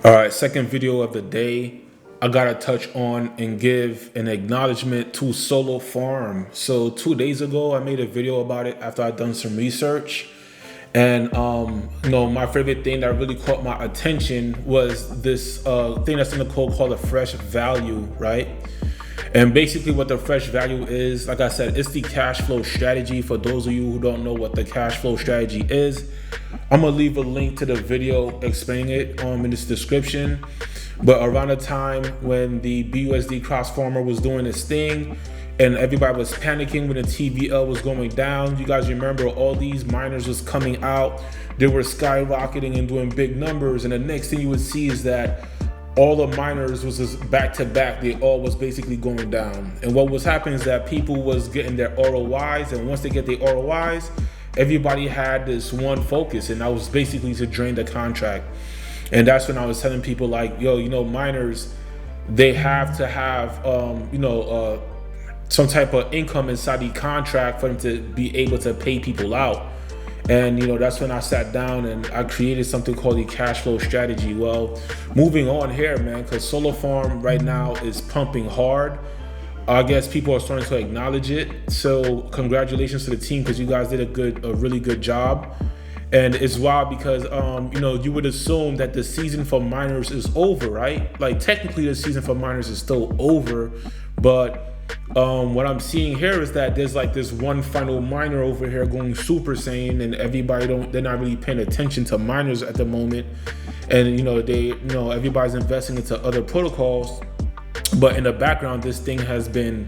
All right, second video of the day. I gotta touch on and give an acknowledgement to Solo Farm. So 2 days ago, I made a video about it after I'd done some research. And my favorite thing that really caught my attention was this thing that's in the code called a fresh value, right? And basically what the fresh value is, like I said, it's the cash flow strategy. For those of you who don't know what the cash flow strategy is, I'm gonna leave a link to the video explaining it in this description. But around the time when the BUSDcropsfarmer was doing its thing and everybody was panicking when the TVL was going down, you guys remember all these miners was coming out, they were skyrocketing and doing big numbers, and the next thing you would see is that all the miners was just back to back. They all was basically going down. And what was happening is that people was getting their ROIs, and once they get their ROIs, everybody had this one focus, and that was basically to drain the contract. And that's when I was telling people like, yo, miners, they have to have some type of income inside the contract for them to be able to pay people out. And that's when I sat down and I created something called the cash flow strategy. Well, moving on here, man, because Solar Farm right now is pumping hard. I guess people are starting to acknowledge it. So congratulations to the team, because you guys did a really good job. And it's wild because you would assume that the season for miners is over, right? Like technically the season for miners is still over, but what I'm seeing here is that there's like this one final miner over here going Super Saiyan, and they're not really paying attention to miners at the moment. And everybody's investing into other protocols, but in the background this thing has been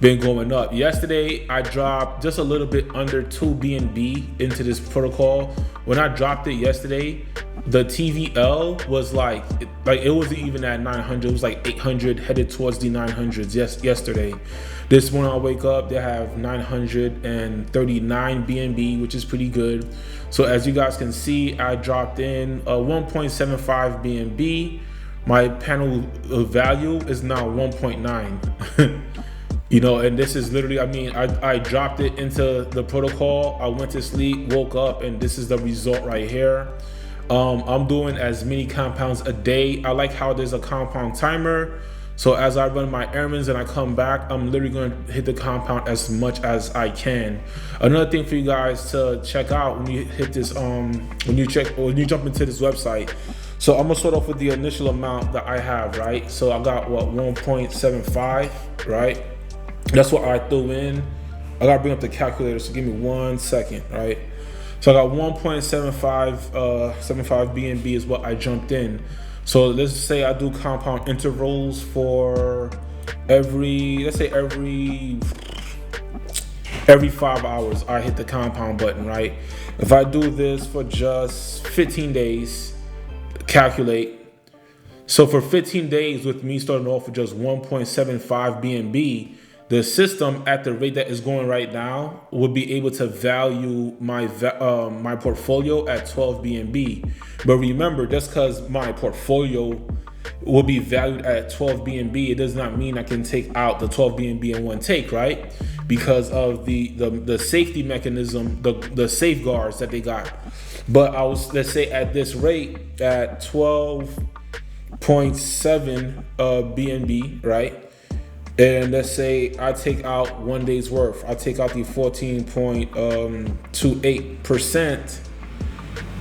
going up. Yesterday I dropped just a little bit under 2 BNB into this protocol. When I dropped it yesterday, the TVL was like it wasn't even at 900, it was like 800, headed towards the 900s yesterday. This morning I wake up, they have 939 BNB, which is pretty good. So as you guys can see, I dropped in 1.75 BNB. My panel value is now 1.9. And this is literally, I dropped it into the protocol, I went to sleep, woke up, and this is the result right here. I'm doing as many compounds a day. I like how there's a compound timer. So as I run my errands and I come back, I'm literally going to hit the compound as much as I can. Another thing for you guys to check out when you hit this, when you jump into this website. So I'm gonna start off with the initial amount that I have, right? So I got 1.75, right? That's what I threw in. I gotta bring up the calculator, so give me 1 second, right? So I got 1.75 BNB is what I jumped in. So let's say I do compound intervals for every 5 hours, I hit the compound button, right? If I do this for just 15 days, calculate. So for 15 days with me starting off with just 1.75 BNB, the system at the rate that is going right now would be able to value my portfolio at 12 BNB. But remember, just because my portfolio will be valued at 12 BNB, it does not mean I can take out the 12 BNB in one take, right? Because of the safety mechanism, the safeguards that they got. But let's say at this rate, at 12.7 BNB, right? And let's say I take out 1 day's worth. I take out the 14.28%.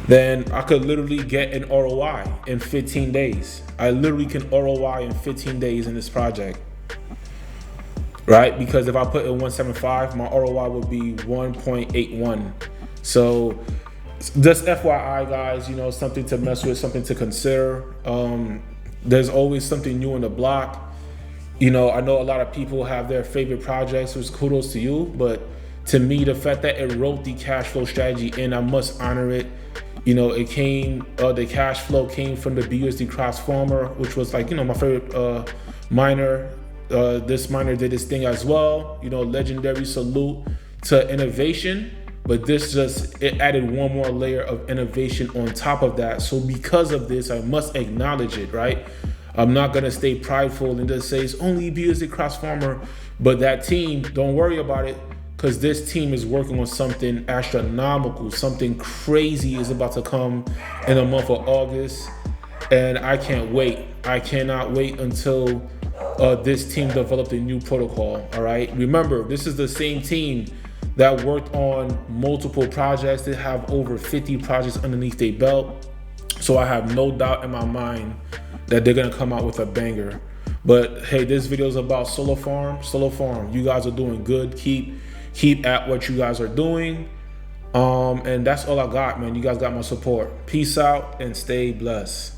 Then I could literally get an ROI in 15 days. I literally can ROI in 15 days in this project, right? Because if I put in 175, my ROI would be 1.81. So just FYI, guys, something to mess with, something to consider. There's always something new on the block. I know a lot of people have their favorite projects, which kudos to you, but to me, the fact that it wrote the cash flow strategy in, I must honor it. It came, the cash flow came from the BUSDcropsfarmer, which was like, my favorite miner. This miner did this thing as well. Legendary salute to innovation, but it added one more layer of innovation on top of that. So because of this, I must acknowledge it, right? I'm not gonna stay prideful and just say it's only BNBcropsfarmer, but that team, don't worry about it, because this team is working on something astronomical. Something crazy is about to come in the month of August. and I can't wait. I cannot wait until this team developed a new protocol. All right, remember, this is the same team that worked on multiple projects. They have over 50 projects underneath their belt, so I have no doubt in my mind that they're gonna come out with a banger. But hey, this video is about Solar Farm. Solar Farm, you guys are doing good. Keep at what you guys are doing. And that's all I got, man. You guys got my support. Peace out and stay blessed.